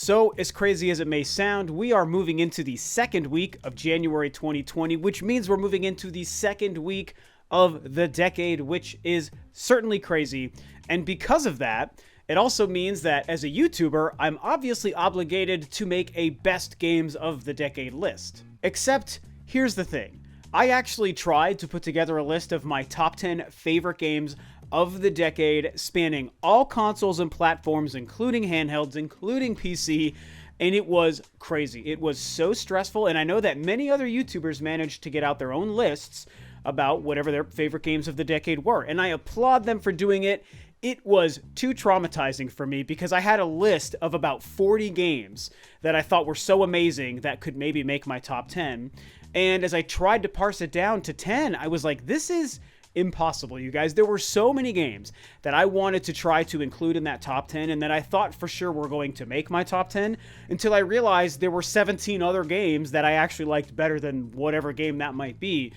So, as crazy as it may sound, we are moving into the second week of January 2020, which means we're moving into the second week of the decade, which is certainly crazy. And because of that, it also means that as a YouTuber, I'm obviously obligated to make a best games of the decade list. Except, here's the thing. I actually tried to put together a list of my top 10 favorite games of the decade, spanning all consoles and platforms, including handhelds, including PC, and it was crazy. It was so stressful, and I know that many other YouTubers managed to get out their own lists about whatever their favorite games of the decade were, and I applaud them for doing it. It was too traumatizing for me because I had a list of about 40 games that I thought were so amazing that could maybe make my top 10, and as I tried to parse it down to 10, I was like, this is impossible, you guys. There were so many games that I wanted to try to include in that top 10 and that I thought for sure were going to make my top 10 until I realized there were 17 other games that I actually liked better than whatever game that might be.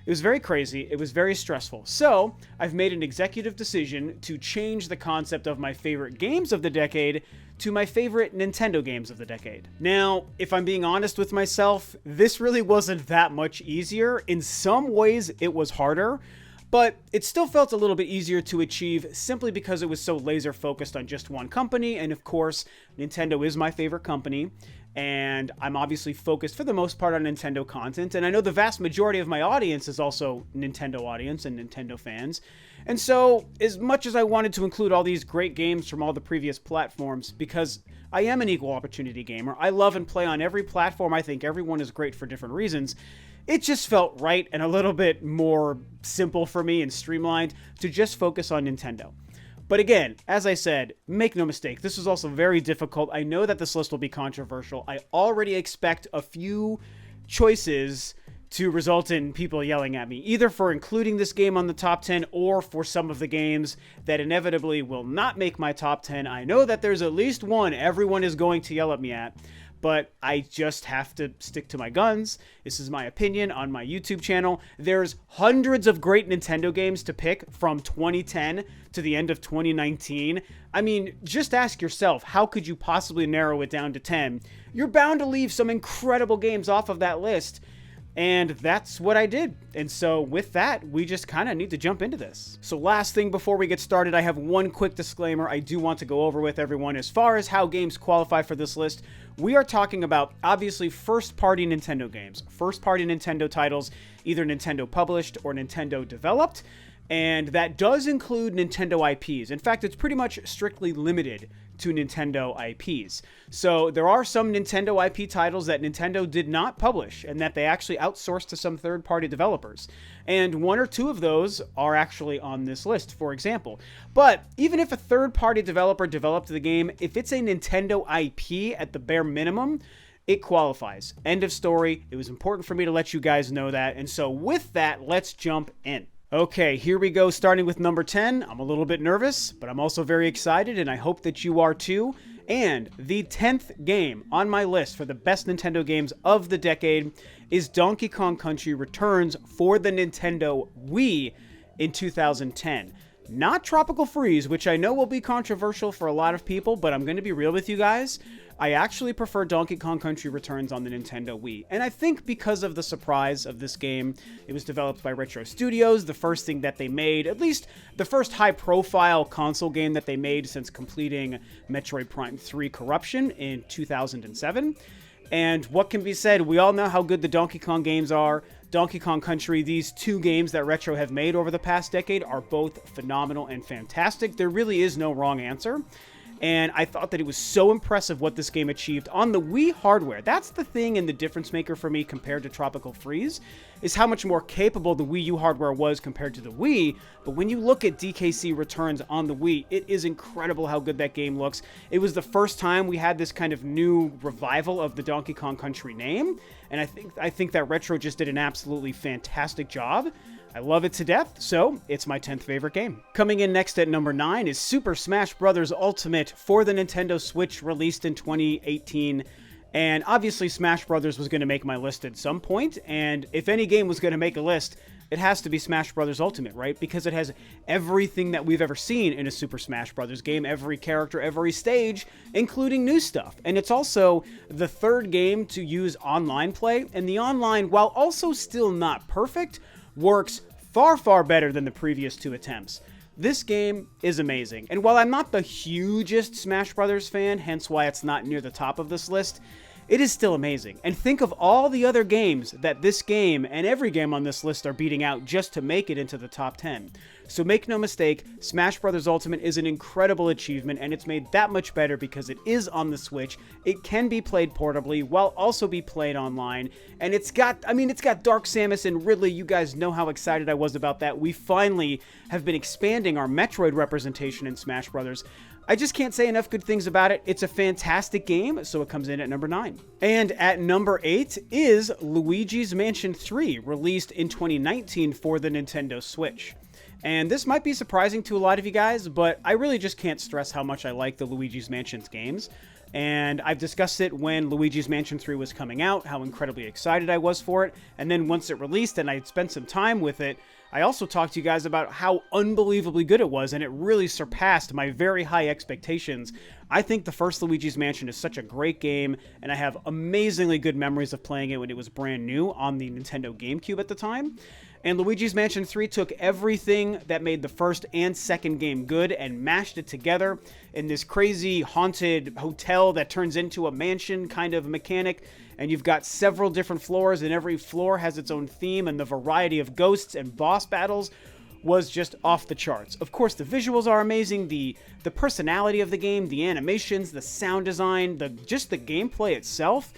It was very crazy. It was very stressful. So I've made an executive decision to change the concept of my favorite games of the decade to my favorite Nintendo games of the decade. Now, if I'm being honest with myself, this really wasn't that much easier. In some ways, it was harder, but it still felt a little bit easier to achieve simply because it was so laser focused on just one company. And of course, Nintendo is my favorite company. And I'm obviously focused for the most part on Nintendo content. And I know the vast majority of my audience is also Nintendo audience and Nintendo fans. And so, as much as I wanted to include all these great games from all the previous platforms, because I am an equal opportunity gamer, I love and play on every platform. I think everyone is great for different reasons. It just felt right and a little bit more simple for me and streamlined to just focus on Nintendo. But again, as I said, make no mistake, this was also very difficult. I know that this list will be controversial. I already expect a few choices to result in people yelling at me, either for including this game on the top 10 or for some of the games that inevitably will not make my top 10. I know that there's at least one everyone is going to yell at me at, but I just have to stick to my guns. This is my opinion on my YouTube channel. There's hundreds of great Nintendo games to pick from 2010 to the end of 2019. I mean, just ask yourself, how could you possibly narrow it down to 10? You're bound to leave some incredible games off of that list. And that's what I did. And so with that, we just kind of need to jump into this. So last thing before we get started, I have one quick disclaimer I do want to go over with everyone. As far as how games qualify for this list, we are talking about obviously first-party Nintendo games. First-party Nintendo titles, either Nintendo published or Nintendo developed. And that does include Nintendo IPs. In fact, it's pretty much strictly limited to Nintendo IPs. So there are some Nintendo IP titles that Nintendo did not publish and that they actually outsourced to some third-party developers. And one or two of those are actually on this list, for example. But even if a third-party developer developed the game, if it's a Nintendo IP at the bare minimum, it qualifies. End of story. It was important for me to let you guys know that. And so with that, let's jump in. Okay, here we go, starting with number 10. I'm a little bit nervous, but I'm also very excited, and I hope that you are too. And the 10th game on my list for the best Nintendo games of the decade is Donkey Kong Country Returns for the Nintendo Wii in 2010. Not Tropical Freeze, which I know will be controversial for a lot of people, but I'm going to be real with you guys. I actually prefer Donkey Kong Country Returns on the Nintendo Wii. And I think because of the surprise of this game, it was developed by Retro Studios, the first thing that they made, at least the first high-profile console game that they made since completing Metroid Prime 3 Corruption in 2007. And what can be said, we all know how good the Donkey Kong games are. Donkey Kong Country, these two games that Retro have made over the past decade are both phenomenal and fantastic. There really is no wrong answer. And I thought that it was so impressive what this game achieved on the Wii hardware. That's the thing and the difference maker for me compared to Tropical Freeze, is how much more capable the Wii U hardware was compared to the Wii. But when you look at DKC Returns on the Wii, it is incredible how good that game looks. It was the first time we had this kind of new revival of the Donkey Kong Country name, and I think that Retro just did an absolutely fantastic job. I love it to death, so it's my 10th favorite game. Coming in next at number 9 is Super Smash Bros. Ultimate for the Nintendo Switch, released in 2018. And obviously Smash Bros. Was going to make my list at some point, and if any game was going to make a list, it has to be Smash Bros. Ultimate, right? Because it has everything that we've ever seen in a Super Smash Bros. Game, every character, every stage, including new stuff. And it's also the third game to use online play, and the online, while also still not perfect, works far, far better than the previous 2 attempts. This game is amazing, and while I'm not the hugest Smash Bros. Fan, hence why it's not near the top of this list, it is still amazing. And think of all the other games that this game and every game on this list are beating out just to make it into the top 10. So make no mistake, Smash Bros. Ultimate is an incredible achievement, and it's made that much better because it is on the Switch. It can be played portably while also be played online. And it's got Dark Samus and Ridley. You guys know how excited I was about that. We finally have been expanding our Metroid representation in Smash Bros. I just can't say enough good things about it. It's a fantastic game, so it comes in at number 9. And at number 8 is Luigi's Mansion 3, released in 2019 for the Nintendo Switch. And this might be surprising to a lot of you guys, but I really just can't stress how much I like the Luigi's Mansion games. And I've discussed it when Luigi's Mansion 3 was coming out, how incredibly excited I was for it. And then once it released and I spent some time with it, I also talked to you guys about how unbelievably good it was, and it really surpassed my very high expectations. I think the first Luigi's Mansion is such a great game, and I have amazingly good memories of playing it when it was brand new on the Nintendo GameCube at the time. And Luigi's Mansion 3 took everything that made the first and second game good and mashed it together in this crazy haunted hotel that turns into a mansion kind of mechanic. And you've got several different floors, and every floor has its own theme, and the variety of ghosts and boss battles was just off the charts. Of course, the visuals are amazing, the personality of the game, the animations, the sound design, just the gameplay itself.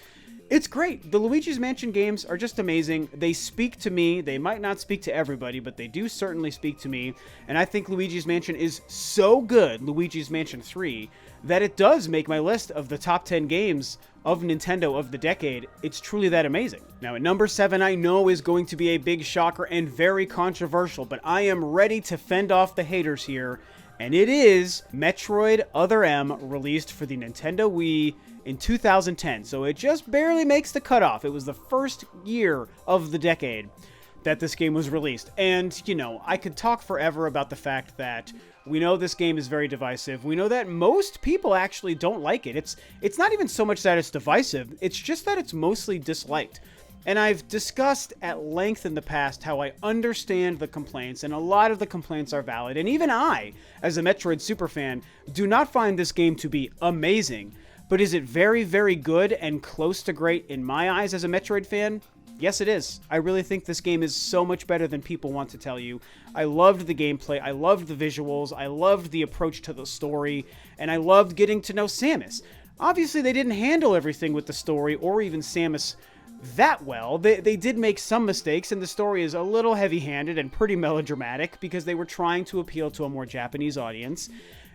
It's great. The Luigi's Mansion games are just amazing. They speak to me. They might not speak to everybody, but they do certainly speak to me. And I think Luigi's Mansion is so good, Luigi's Mansion 3, that it does make my list of the top 10 games of Nintendo of the decade. It's truly that amazing. Now, at number 7, I know is going to be a big shocker and very controversial, but I am ready to fend off the haters here. And it is Metroid Other M, released for the Nintendo Wii in 2010. So it just barely makes the cutoff. It was the first year of the decade that this game was released. And, you know, I could talk forever about the fact that we know this game is very divisive. We know that most people actually don't like it. It's not even so much that it's divisive. It's just that it's mostly disliked. And I've discussed at length in the past how I understand the complaints, and a lot of the complaints are valid. And even I, as a Metroid superfan, do not find this game to be amazing. But is it very, very good and close to great in my eyes as a Metroid fan? Yes, it is. I really think this game is so much better than people want to tell you. I loved the gameplay, I loved the visuals, I loved the approach to the story, and I loved getting to know Samus. Obviously, they didn't handle everything with the story or even Samus that well. They did make some mistakes, and the story is a little heavy-handed and pretty melodramatic because they were trying to appeal to a more Japanese audience.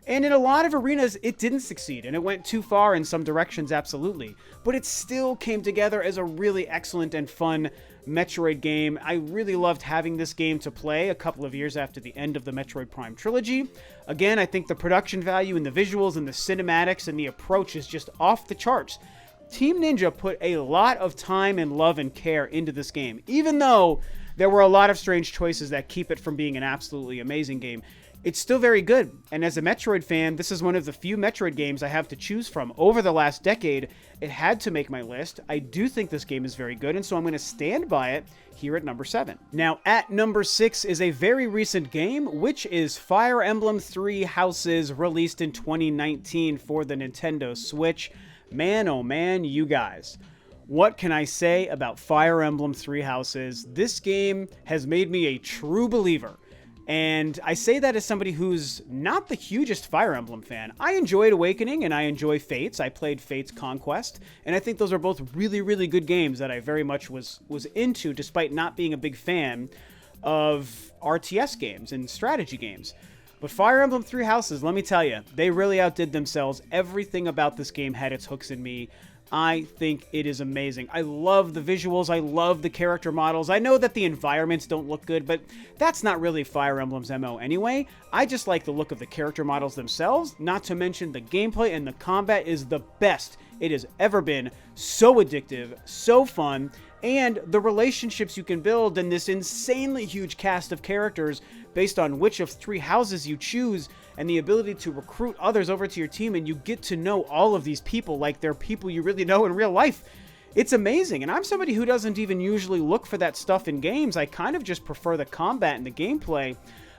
And in a lot of arenas, it didn't succeed, and it went too far in some directions, absolutely. But it still came together as a really excellent and fun Metroid game. I really loved having this game to play a couple of years after the end of the Metroid Prime trilogy. Again, I think the production value and the visuals and the cinematics and the approach is just off the charts. Team Ninja put a lot of time and love and care into this game, even though there were a lot of strange choices that keep it from being an absolutely amazing game. It's still very good, and as a Metroid fan, this is one of the few Metroid games I have to choose from. Over the last decade, it had to make my list. I do think this game is very good, and so I'm going to stand by it here at number 7. Now, at number 6 is a very recent game, which is Fire Emblem Three Houses, released in 2019 for the Nintendo Switch. Man, oh man, you guys. What can I say about Fire Emblem Three Houses? This game has made me a true believer. And I say that as somebody who's not the hugest Fire Emblem fan. I enjoyed Awakening and I enjoy Fates. I played Fates Conquest, and I think those are both really, really good games that I very much was into, despite not being a big fan of RTS games and strategy games. But Fire Emblem Three Houses, let me tell you, they really outdid themselves. Everything about this game had its hooks in me. I think it is amazing. I love the visuals. I love the character models. I know that the environments don't look good, but that's not really Fire Emblem's MO anyway. I just like the look of the character models themselves, not to mention the gameplay and the combat is the best it has ever been. So addictive, so fun, and the relationships you can build in this insanely huge cast of characters based on which of 3 houses you choose, and the ability to recruit others over to your team, and you get to know all of these people like they're people you really know in real life. It's amazing, and I'm somebody who doesn't even usually look for that stuff in games. I kind of just prefer the combat and the gameplay.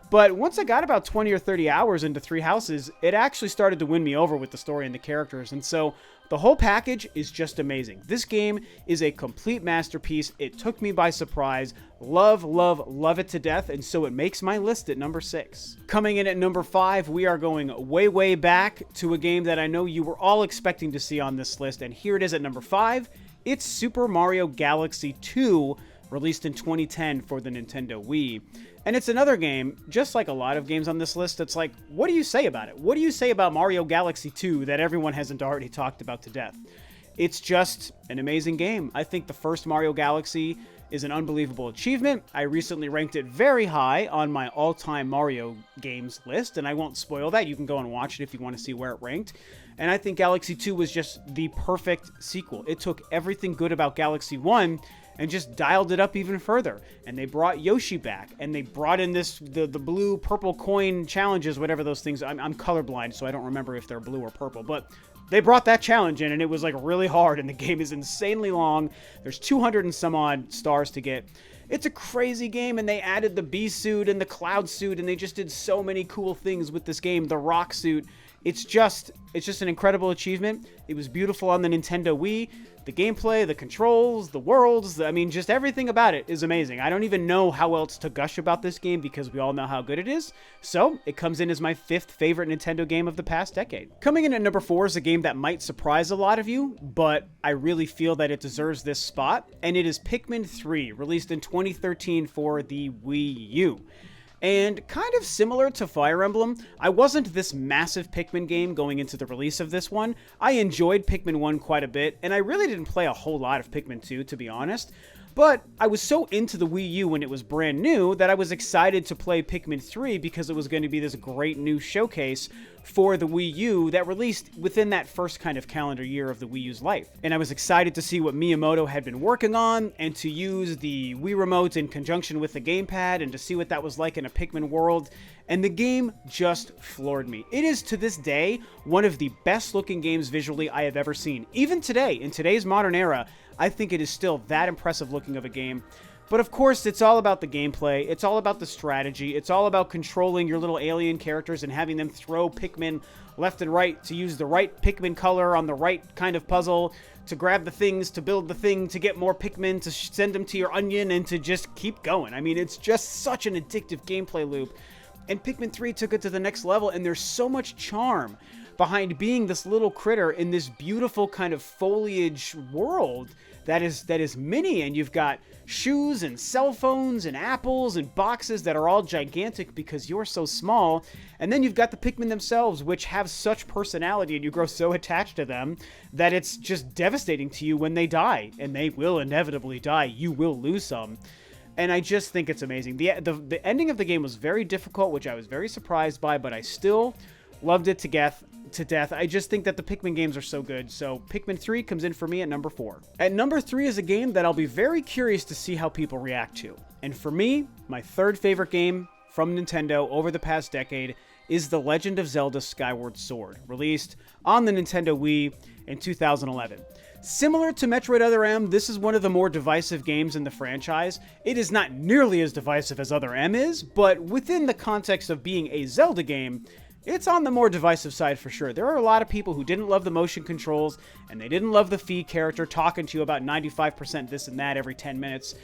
But once I got about 20 or 30 hours into 3 houses, it actually started to win me over with the story and the characters. And so the whole package is just amazing. This game is a complete masterpiece. It took me by surprise. Love, love, love it to death. And so it makes my list at number 6. Coming in at number 5, we are going way, way back to a game that I know you were all expecting to see on this list. And here it is at number 5. It's Super Mario Galaxy 2, released in 2010 for the Nintendo Wii. And it's another game, just like a lot of games on this list, that's like, what do you say about it? What do you say about Mario Galaxy 2 that everyone hasn't already talked about to death? It's just an amazing game. I think the first Mario Galaxy is an unbelievable achievement. I recently ranked it very high on my all-time Mario games list, and I won't spoil that. You can go and watch it if you want to see where it ranked. And I think Galaxy 2 was just the perfect sequel. It took everything good about Galaxy 1 and just dialed it up even further. And they brought Yoshi back, and they brought in the blue purple coin challenges, whatever those things. I'm colorblind, so I don't remember if they're blue or purple, but they brought that challenge in, and it was like really hard, and the game is insanely long. There's 200 and some odd stars to get. It's a crazy game, and they added the bee suit and the cloud suit, and they just did so many cool things with this game. The rock suit. It's just an incredible achievement. It was beautiful on the Nintendo Wii. The gameplay, the controls, the worlds, I mean, just everything about it is amazing. I don't even know how else to gush about this game because we all know how good it is. So it comes in as my 5th favorite Nintendo game of the past decade. Coming in at number 4 is a game that might surprise a lot of you, but I really feel that it deserves this spot, and it is Pikmin 3, released in 2013 for the Wii U. And kind of similar to Fire Emblem, I wasn't this massive Pikmin game going into the release of this one. I enjoyed Pikmin 1 quite a bit, and I really didn't play a whole lot of Pikmin 2, to be honest. But I was so into the Wii U when it was brand new that I was excited to play Pikmin 3 because it was going to be this great new showcase for the Wii U that released within that first kind of calendar year of the Wii U's life. And I was excited to see what Miyamoto had been working on and to use the Wii Remote in conjunction with the gamepad and to see what that was like in a Pikmin world. And the game just floored me. It is, to this day, one of the best looking games visually I have ever seen. Even today, in today's modern era, I think it is still that impressive looking of a game. But of course, it's all about the gameplay, it's all about the strategy, it's all about controlling your little alien characters and having them throw Pikmin left and right to use the right Pikmin color on the right kind of puzzle, to grab the things, to build the thing, to get more Pikmin, to send them to your onion, and to just keep going. I mean, it's just such an addictive gameplay loop. And Pikmin 3 took it to the next level, and there's so much charm behind being this little critter in this beautiful kind of foliage world that is mini, and you've got shoes and cell phones and apples and boxes that are all gigantic because you're so small. And then you've got the Pikmin themselves, which have such personality, and you grow so attached to them that it's just devastating to you when they die, and they will inevitably die. You will lose some. And I just think it's amazing. The ending of the game was very difficult, which I was very surprised by, but I still loved it to death. I just think that the Pikmin games are so good. So Pikmin 3 comes in for me at number 4. At number 3 is a game that I'll be very curious to see how people react to. And for me, my 3rd favorite game from Nintendo over the past decade is The Legend of Zelda Skyward Sword, released on the Nintendo Wii in 2011. Similar to Metroid Other M, this is one of the more divisive games in the franchise. It is not nearly as divisive as Other M is, but within the context of being a Zelda game, it's on the more divisive side for sure. There are a lot of people who didn't love the motion controls, and they didn't love the Fi character talking to you about 95% this and that every 10 minutes.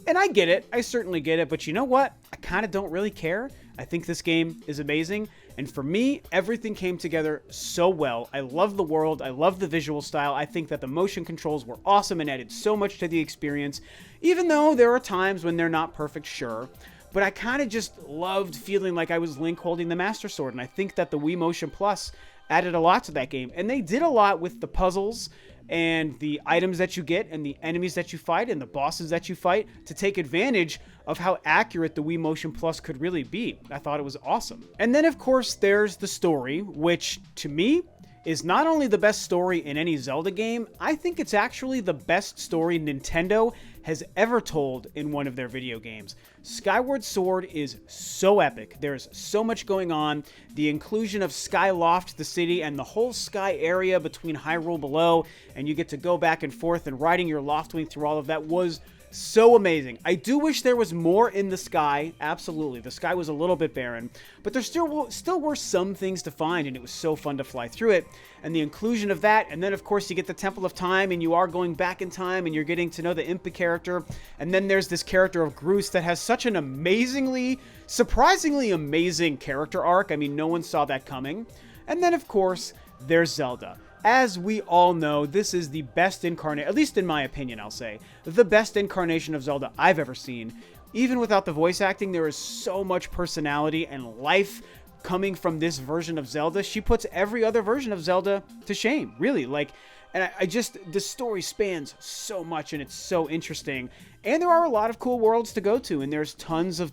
And I get it. I certainly get it. But you know what? I kind of don't really care. I think this game is amazing. And for me, everything came together so well. I love the world. I love the visual style. I think that the motion controls were awesome and added so much to the experience, even though there are times when they're not perfect, sure. But I kind of just loved feeling like I was Link holding the Master Sword. And I think that the Wii Motion Plus added a lot to that game. And they did a lot with the puzzles and the items that you get and the enemies that you fight and the bosses that you fight to take advantage of how accurate the Wii Motion Plus could really be. I thought it was awesome. And then, of course, there's the story, which to me is not only the best story in any Zelda game, I think it's actually the best story Nintendo has ever told in one of their video games. Skyward Sword is so epic. There's so much going on. The inclusion of Skyloft, the city, and the whole sky area between Hyrule below, and you get to go back and forth and riding your Loftwing through all of that was so amazing. I do wish there was more in the sky. Absolutely. The sky was a little bit barren, but there still were some things to find, and it was so fun to fly through it. And the inclusion of that, and then of course you get the Temple of Time, and you are going back in time, and you're getting to know the Impa character. And then there's this character of Groose that has such an surprisingly amazing character arc. I mean, no one saw that coming. And then of course, there's Zelda. As we all know, this is the best incarnation, at least in my opinion, I'll say, the best incarnation of Zelda I've ever seen. Even without the voice acting, there is so much personality and life coming from this version of Zelda. She puts every other version of Zelda to shame, really. And the story spans so much, and it's so interesting. And there are a lot of cool worlds to go to, and there's tons of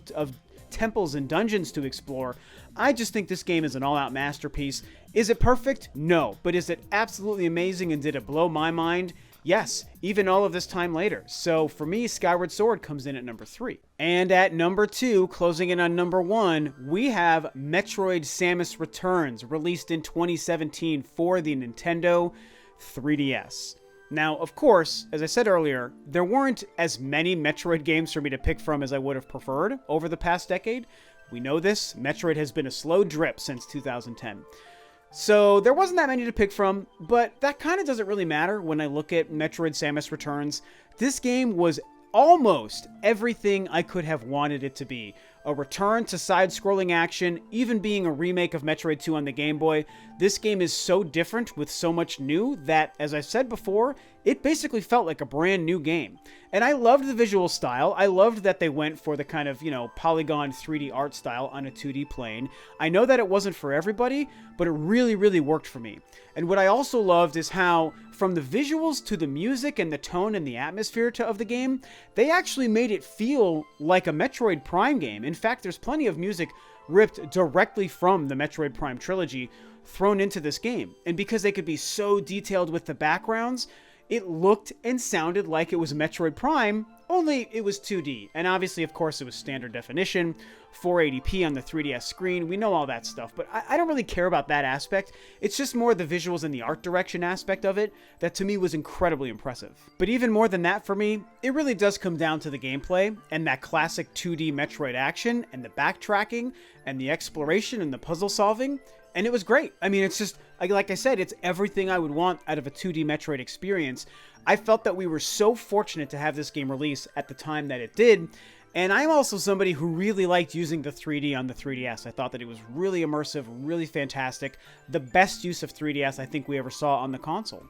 temples and dungeons to explore. I just think this game is an all-out masterpiece. Is it perfect? No. But is it absolutely amazing, and did it blow my mind? Yes, even all of this time later. So for me, Skyward Sword comes in at number 3. And at number 2, closing in on number 1, we have Metroid Samus Returns, released in 2017 for the Nintendo 3DS. Now, of course, as I said earlier, there weren't as many Metroid games for me to pick from as I would have preferred over the past decade. We know this. Metroid has been a slow drip since 2010. So there wasn't that many to pick from, but that kind of doesn't really matter when I look at Metroid Samus Returns. This game was almost everything I could have wanted it to be. A return to side-scrolling action, even being a remake of Metroid 2 on the Game Boy. This game is so different with so much new that, as I said before, it basically felt like a brand new game. And I loved the visual style. I loved that they went for the kind of, polygon 3D art style on a 2D plane. I know that it wasn't for everybody, but it really, really worked for me. And what I also loved is how, from the visuals to the music and the tone and the atmosphere of the game, they actually made it feel like a Metroid Prime game. In fact, there's plenty of music ripped directly from the Metroid Prime trilogy thrown into this game. And because they could be so detailed with the backgrounds, it looked and sounded like it was Metroid Prime, only it was 2D. And obviously, of course, it was standard definition, 480p on the 3DS screen. We know all that stuff, but I don't really care about that aspect. It's just more the visuals and the art direction aspect of it that to me was incredibly impressive. But even more than that for me, it really does come down to the gameplay and that classic 2D Metroid action and the backtracking and the exploration and the puzzle solving. And it was great. I mean, it's just, like I said, it's everything I would want out of a 2D Metroid experience. I felt that we were so fortunate to have this game release at the time that it did. And I'm also somebody who really liked using the 3D on the 3DS. I thought that it was really immersive, really fantastic. The best use of 3DS I think we ever saw on the console.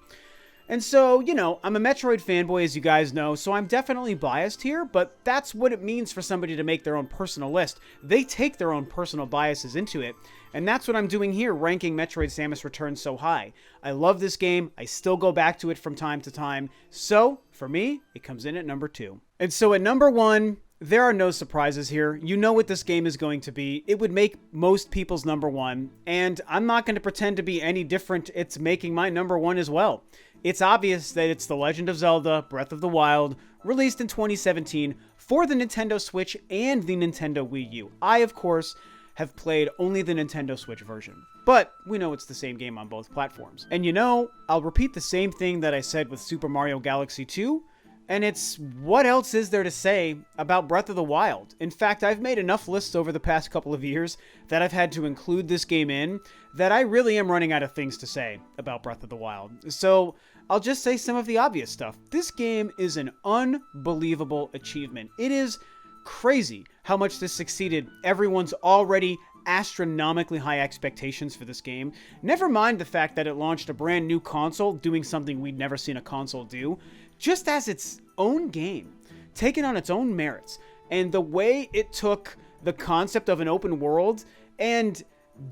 And so, I'm a Metroid fanboy, as you guys know, so I'm definitely biased here, but that's what it means for somebody to make their own personal list. They take their own personal biases into it, and that's what I'm doing here, ranking Metroid Samus Returns so high. I love this game. I still go back to it from time to time. So, for me, it comes in at number 2. And so at number 1, there are no surprises here. You know what this game is going to be. It would make most people's number 1, and I'm not going to pretend to be any different. It's making my number 1 as well. It's obvious that it's The Legend of Zelda: Breath of the Wild, released in 2017 for the Nintendo Switch and the Nintendo Wii U. I, of course, have played only the Nintendo Switch version, but we know it's the same game on both platforms. And I'll repeat the same thing that I said with Super Mario Galaxy 2, and it's, what else is there to say about Breath of the Wild? In fact, I've made enough lists over the past couple of years that I've had to include this game in that I really am running out of things to say about Breath of the Wild. So I'll just say some of the obvious stuff. This game is an unbelievable achievement. It is crazy how much this succeeded everyone's already astronomically high expectations for this game. Never mind the fact that it launched a brand new console doing something we'd never seen a console do, just as its own game, taken on its own merits. And the way it took the concept of an open world and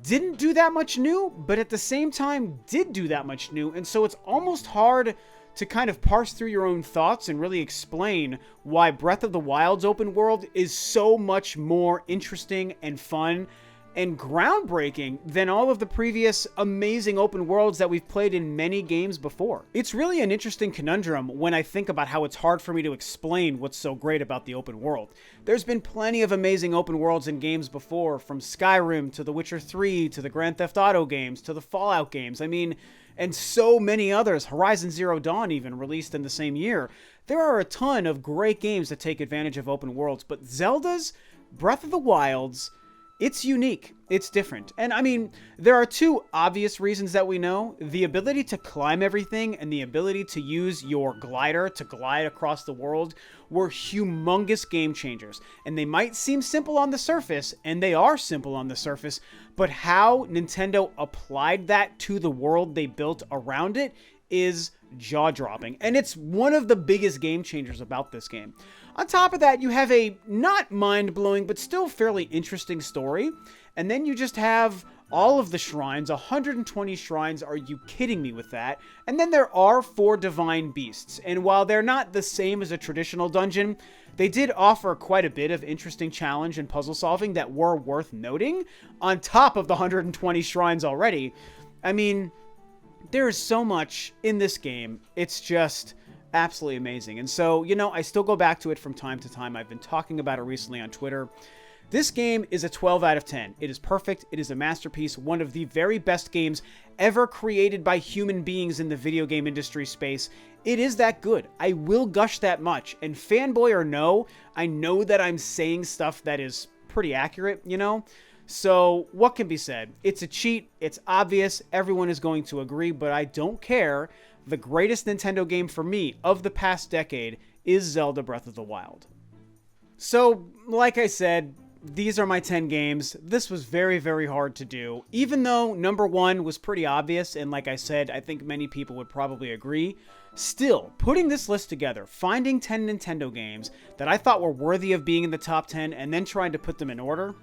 didn't do that much new, but at the same time did do that much new. And so it's almost hard to kind of parse through your own thoughts and really explain why Breath of the Wild's open world is so much more interesting and fun and groundbreaking than all of the previous amazing open worlds that we've played in many games before. It's really an interesting conundrum when I think about how it's hard for me to explain what's so great about the open world. There's been plenty of amazing open worlds in games before, from Skyrim to The Witcher 3 to the Grand Theft Auto games to the Fallout games. I mean, and so many others, Horizon Zero Dawn even, released in the same year. There are a ton of great games that take advantage of open worlds, but Zelda's Breath of the Wild's, it's unique. It's different. And I mean, there are two obvious reasons that we know. The ability to climb everything and the ability to use your glider to glide across the world were humongous game changers. And they might seem simple on the surface, and they are simple on the surface, but how Nintendo applied that to the world they built around it is jaw-dropping. And it's one of the biggest game changers about this game. On top of that, you have a not mind-blowing, but still fairly interesting story. And then you just have all of the shrines, 120 shrines. Are you kidding me with that? And then there are 4 divine beasts. And while they're not the same as a traditional dungeon, they did offer quite a bit of interesting challenge and puzzle solving that were worth noting on top of the 120 shrines already. I mean, there is so much in this game. It's just absolutely amazing. And so, you know, I still go back to it from time to time. I've been talking about it recently on Twitter. This game is a 12 out of 10. It is perfect. It is a masterpiece. One of the very best games ever created by human beings in the video game industry space. It is that good. I will gush that much. And fanboy or no, I know that I'm saying stuff that is pretty accurate, you know? So what can be said? It's a cheat. It's obvious. Everyone is going to agree, but I don't care. The greatest Nintendo game for me of the past decade is Zelda Breath of the Wild. So, like I said, these are my 10 games. This was very, very hard to do. Even though number 1 was pretty obvious, and like I said, I think many people would probably agree. Still, putting this list together, finding 10 Nintendo games that I thought were worthy of being in the top 10, and then trying to put them in order,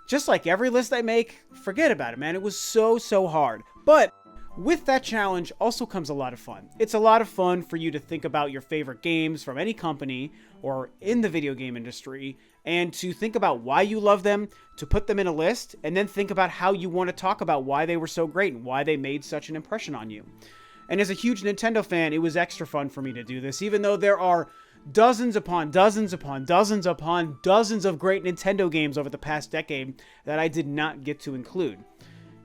just like every list I make, forget about it, man. It was so hard. But with that challenge also comes a lot of fun. It's a lot of fun for you to think about your favorite games from any company or in the video game industry, and to think about why you love them, to put them in a list, and then think about how you want to talk about why they were so great and why they made such an impression on you. And as a huge Nintendo fan, it was extra fun for me to do this, even though there are dozens upon dozens upon dozens upon dozens of great Nintendo games over the past decade that I did not get to include.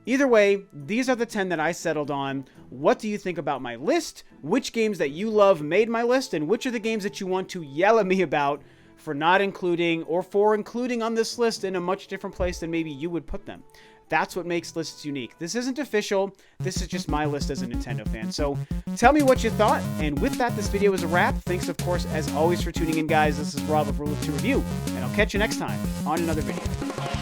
Either way, these are the 10 that I settled on. What do you think about my list? Which games that you love made my list? And which are the games that you want to yell at me about for not including, or for including on this list in a much different place than maybe you would put them? That's what makes lists unique. This isn't official. This is just my list as a Nintendo fan. So tell me what you thought. And with that, this video is a wrap. Thanks, of course, as always, for tuning in, guys. This is Rob of Rule of 2 Review, and I'll catch you next time on another video.